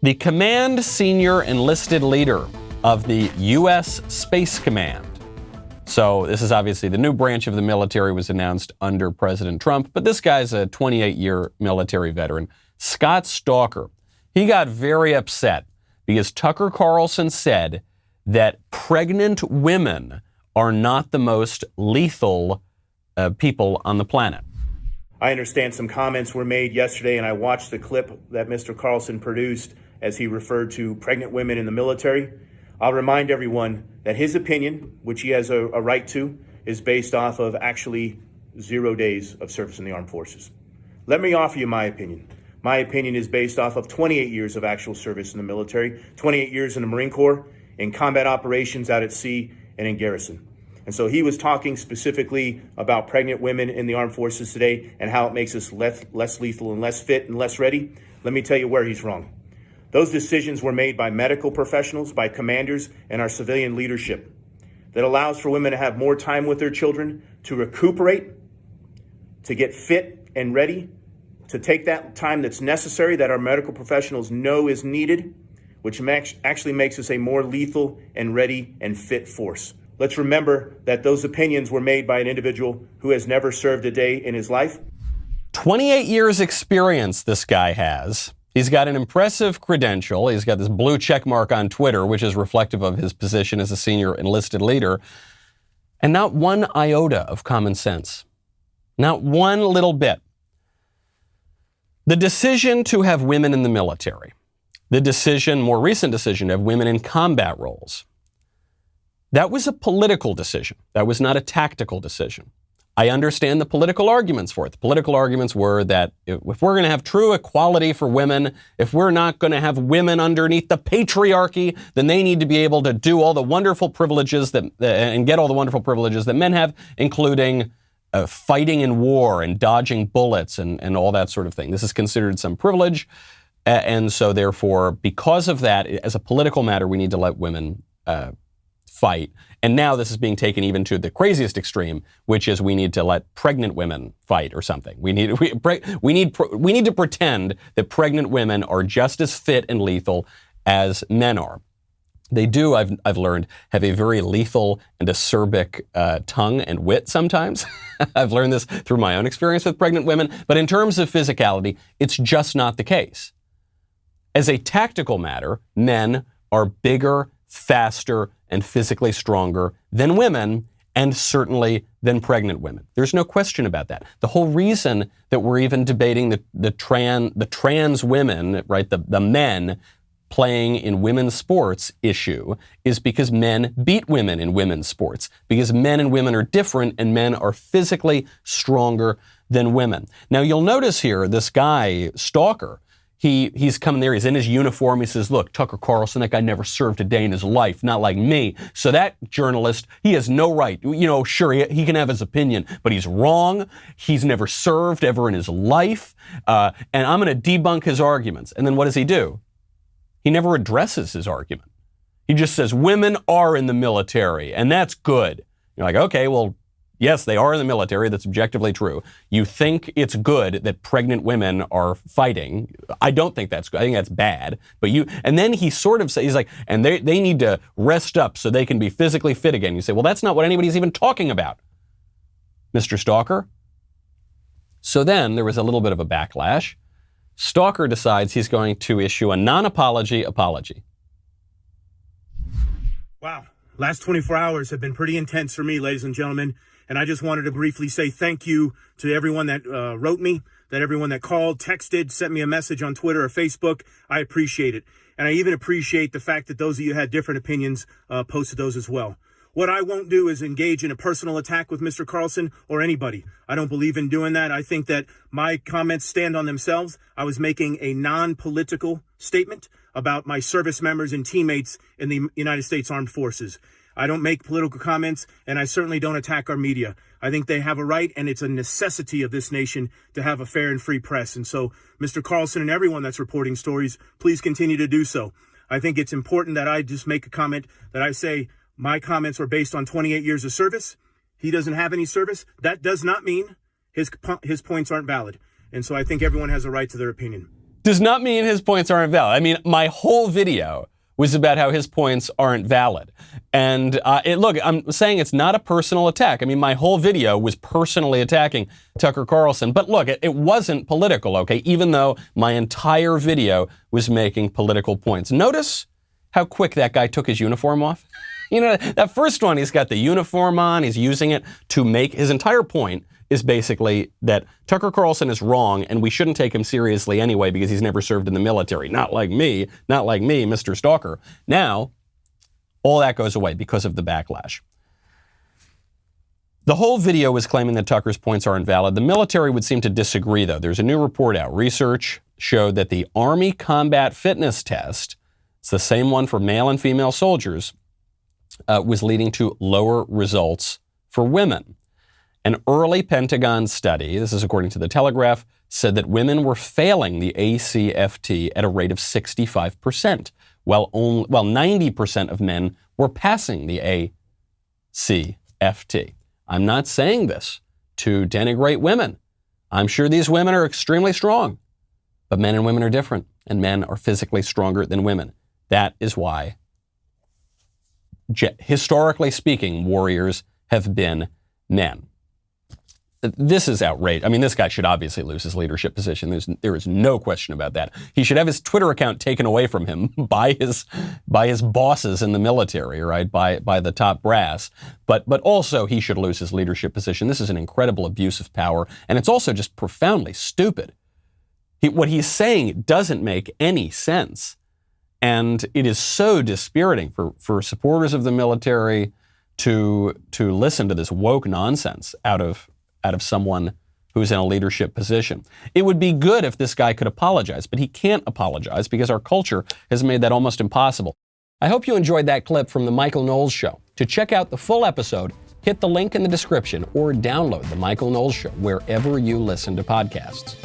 The Command Senior Enlisted Leader of the U.S. Space Command. So this is obviously the new branch of the military, was announced under President Trump, but this guy's a 28-year military veteran, Scott Stalker. He got very upset because Tucker Carlson said that pregnant women are not the most lethal people on the planet. I understand some comments were made yesterday, and I watched the clip that Mr. Carlson produced as he referred to pregnant women in the military. I'll remind everyone that his opinion, which he has a right to, is based off of actually 0 days of service in the armed forces. Let me offer you my opinion. My opinion is based off of 28 years of actual service in the military, 28 years in the Marine Corps, in combat operations out at sea and in garrison. And so he was talking specifically about pregnant women in the armed forces today and how it makes us less lethal and less fit and less ready. Let me tell you where he's wrong. Those decisions were made by medical professionals, by commanders, and our civilian leadership that allows for women to have more time with their children, to recuperate, to get fit and ready, to take that time that's necessary that our medical professionals know is needed, which actually makes us a more lethal and ready and fit force. Let's remember that those opinions were made by an individual who has never served a day in his life. 28 years experience this guy has. He's got an impressive credential. He's got this blue check mark on Twitter, which is reflective of his position as a senior enlisted leader. And not one iota of common sense. Not one little bit. The decision to have women in the military, the decision, more recent decision, to have women in combat roles, that was a political decision. That was not a tactical decision. I understand the political arguments for it. The political arguments were that if we're going to have true equality for women, if we're not going to have women underneath the patriarchy, then they need to be able to do all the wonderful privileges and get all the wonderful privileges that men have, including fighting in war and dodging bullets and all that sort of thing. This is considered some privilege. And so therefore, because of that, as a political matter, we need to let women fight. And now this is being taken even to the craziest extreme, which is we need to let pregnant women fight or something. We need to pretend that pregnant women are just as fit and lethal as men are. They do, I've learned, have a very lethal and acerbic tongue and wit sometimes. I've learned this through my own experience with pregnant women. But in terms of physicality, it's just not the case. As a tactical matter, men are bigger, faster, and physically stronger than women, and certainly than pregnant women. There's no question about that. The whole reason that we're even debating the trans women, right, the men playing in women's sports issue is because men beat women in women's sports, because men and women are different and men are physically stronger than women. Now you'll notice here, this guy, Stalker, he's coming there, he's in his uniform, he says, look, Tucker Carlson, that guy never served a day in his life, not like me. So that journalist, he has no right, sure, he can have his opinion, but he's wrong, he's never served ever in his life, and I'm going to debunk his arguments. And then what does he do? He never addresses his argument. He just says, women are in the military, and that's good. You're like, okay, well, yes, they are in the military. That's objectively true. You think it's good that pregnant women are fighting. I don't think that's good. I think that's bad. And then he sort of says, he's like, and they need to rest up so they can be physically fit again. You say, well, that's not what anybody's even talking about, Mr. Stalker. So then there was a little bit of a backlash. Stalker decides he's going to issue a non-apology apology. Wow. Last 24 hours have been pretty intense for me, ladies and gentlemen. And I just wanted to briefly say thank you to everyone that wrote me, that everyone that called, texted, sent me a message on Twitter or Facebook. I appreciate it. And I even appreciate the fact that those of you who had different opinions posted those as well. What I won't do is engage in a personal attack with Mr. Carlson or anybody. I don't believe in doing that. I think that my comments stand on themselves. I was making a non-political statement about my service members and teammates in the United States Armed Forces. I don't make political comments, and I certainly don't attack our media. I think they have a right, and it's a necessity of this nation to have a fair and free press. And so, Mr. Carlson and everyone that's reporting stories, please continue to do so. I think it's important that I just make a comment that I say my comments are based on 28 years of service. He doesn't have any service. That does not mean his points aren't valid. And so I think everyone has a right to their opinion. does not mean his points aren't valid. I mean, my whole video was about how his points aren't valid. And look, I'm saying it's not a personal attack. I mean, my whole video was personally attacking Tucker Carlson. But look, it wasn't political, okay? Even though my entire video was making political points. Notice how quick that guy took his uniform off. You know, that first one, he's got the uniform on. He's using it to make his entire point is basically that Tucker Carlson is wrong and we shouldn't take him seriously anyway because he's never served in the military. Not like me, Mr. Stalker. Now, all that goes away because of the backlash. The whole video was claiming that Tucker's points are invalid. The military would seem to disagree, though. There's a new report out. Research showed that the Army Combat Fitness Test, it's the same one for male and female soldiers, was leading to lower results for women. An early Pentagon study, this is according to the Telegraph, said that women were failing the ACFT at a rate of 65%, while 90% of men were passing the ACFT. I'm not saying this to denigrate women. I'm sure these women are extremely strong, but men and women are different, and men are physically stronger than women. That is why, historically speaking, warriors have been men. This is outrageous. I mean, this guy should obviously lose his leadership position. There is no question about that. He should have his Twitter account taken away from him by his bosses in the military, right? By the top brass. But also he should lose his leadership position. This is an incredible abuse of power, and it's also just profoundly stupid. What he's saying doesn't make any sense, and it is so dispiriting for supporters of the military to listen to this woke nonsense out of someone who's in a leadership position. It would be good if this guy could apologize, but he can't apologize because our culture has made that almost impossible. I hope you enjoyed that clip from the Michael Knowles Show. To check out the full episode, hit the link in the description or download the Michael Knowles Show wherever you listen to podcasts.